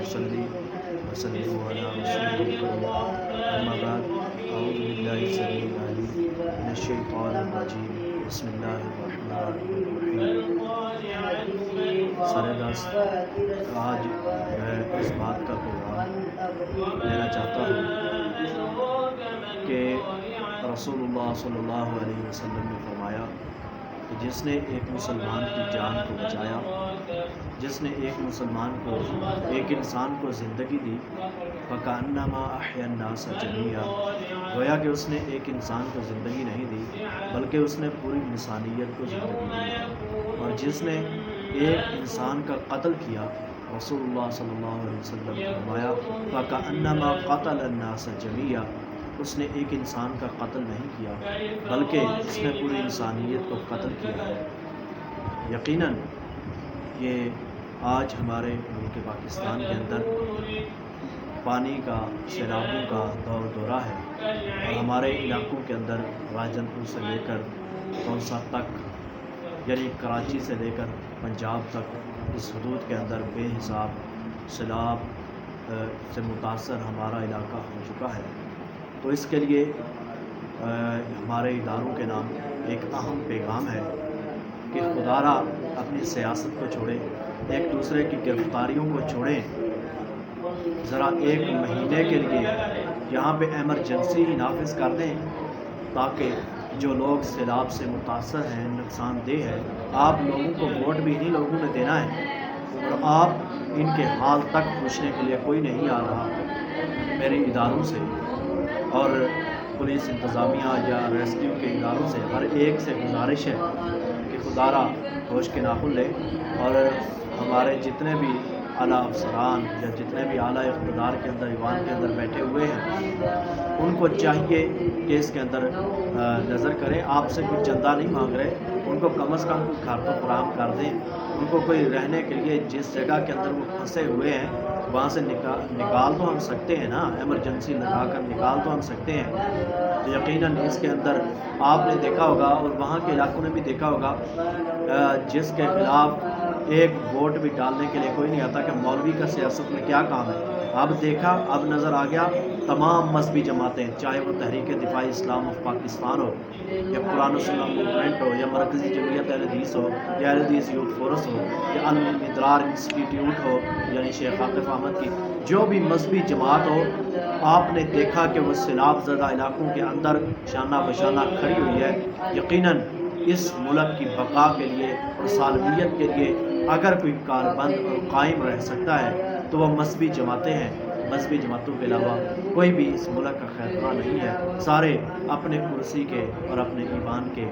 नसल्ली व सल्लिमु अला रसूलिल करीम अम्मा बाद अऊज़ु बिल्लाहि समीउल अलीम मिनश शैतानिर रजीम बिस्मिल्लाहिर रहमानिर रहीम। सरदस्त आज मैं इस बात का पैगाम देना चाहता हूँ कि रसूलुल्लाह सल्लल्लाहु अलैहि वसल्लम ने फरमाया कि जिसने एक मुसलमान की जान को बचाया, जिसने एक मुसलमान को, एक इंसान को ज़िंदगी दी, फ़कअन्नमा अहयन्नास जमीआ, गोया कि उसने एक इंसान को ज़िंदगी नहीं दी बल्कि उसने पूरी इंसानियत को ज़िंदगी दी। और जिसने एक इंसान का कत्ल किया, रसूलुल्लाह सल्लल्लाहु अलैहि वसल्लम ने फरमाया फ़कअन्नमा क़तलन्नास जमीआ, उसने एक इंसान का कत्ल नहीं किया बल्कि उसने पूरी इंसानियत को कत्ल किया है। यकीनन ये आज हमारे मुल्क पाकिस्तान के अंदर पानी का, सैलाबों का दौर दौरा है और हमारे इलाकों के अंदर राजनपुर से लेकर कौंसा तक, यानी कराची से लेकर पंजाब तक, इस हदूद के अंदर बेहिसाब सैलाब से मुतासर हमारा इलाका हो चुका है। तो इसके लिए हमारे इदारों के नाम एक अहम पैगाम है कि खुदारा अपनी सियासत को छोड़ें, एक दूसरे की गिरफ्तारियों को छोड़ें, ज़रा एक महीने के लिए यहाँ पे एमरजेंसी ही नाफिज कर दें ताकि जो लोग सैलाब से मुतासर हैं, नुकसानदेह है, आप लोगों को वोट भी इन्हीं लोगों ने देना है और आप इनके हाल तक पूछने के लिए कोई नहीं आ रहा। मेरे इदारों से और पुलिस इंतज़ामिया या रेस्क्यू के इदारों से हर एक से गुजारिश है कि खुदारा होश के नाखुन ले और हमारे जितने भी आला अफसरान या जितने भी आला इक़्तिदार के अंदर, ईवान के अंदर बैठे हुए हैं, उनको चाहिए कि इसके अंदर नज़र करें। आपसे कुछ चंदा नहीं मांग रहे, उनको कम से कम कुछ घर तो फराहम कर दें, उनको कोई रहने के लिए जिस जगह के अंदर वो फंसे हुए हैं वहाँ से निकाल तो हम सकते हैं ना, एमरजेंसी लगा कर निकाल तो हम सकते हैं। तो यकीनन इसके अंदर आपने देखा होगा और वहाँ के इलाकों ने भी देखा होगा जिसके ख़िलाफ़ एक वोट भी डालने के लिए कोई नहीं आता कि मौलवी का सियासत में क्या काम है। अब देखा, अब नज़र आ गया तमाम मजहबी जमातें, चाहे वो तहरीक दिफाई इस्लाम ऑफ पाकिस्तान हो या कुरान और सुन्नत मूवमेंट हो या मरकज़ी जमीयत अहले हदीस हो या अहले हदीस यूथ फोरस हो या अल-इदरार इंस्टीट्यूट हो यानी शेख आतिफ अहमद की, जो भी मजहबी जमात हो, आपने देखा कि वो सैलाब ज़दा इलाकों के अंदर शाना बशाना खड़ी हुई है। यकीनन इस मुल्क की बका के लिए और सालमियत के लिए अगर कोई कारबंद और कायम रह सकता है तो वह मजहबी जमातें हैं। मजहबी जमातों के अलावा कोई भी इस मुल्क का खैरख्वाह नहीं है। सारे अपने कुर्सी के और अपने ईमान के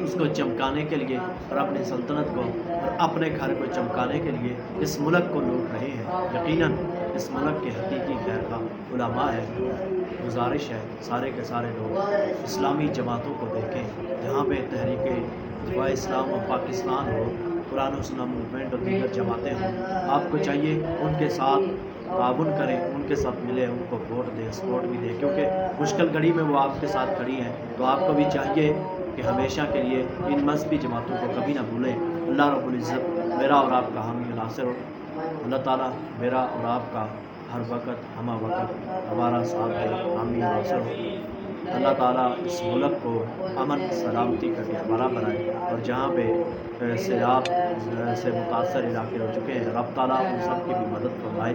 उसको चमकाने के लिए और अपनी सल्तनत को और अपने घर को चमकाने के लिए इस मुल्क को लूट रहे हैं। यकीनन इस मुल्क के हकीकी खैरख्वाह उलमा है। गुजारिश है सारे के सारे लोग इस्लामी जमातों को देखें, जहाँ पे तहरीक दिफाई इस्लाम और पाकिस्तान हो, कुरान और सुन्नत मूवमेंट और दीगर जमातें हों, आपको चाहिए उनके साथ ताउन करें, उनके साथ मिलें, उनको वोट दें, सपोर्ट भी दें, क्योंकि मुश्किल घड़ी में वो आपके साथ खड़ी हैं। तो आपको भी चाहिए कि हमेशा के लिए इन मजहबी जमातों को कभी ना भूलें। अल्लाह रब्बुल इज़्ज़त मेरा और आपका हामी नासिर हो। अल्लाह ताला मेरा और आपका हर वक्त हमा वक्त हमारा साथ दे, हामी नासिर हो। अल्लाह ताला इस मुल्क को अमन सलामती का गहवारा बनाए और जहाँ पे सैलाब से मुतासर इलाके हो चुके हैं, रब ताला उन सब की भी मदद फरमाए।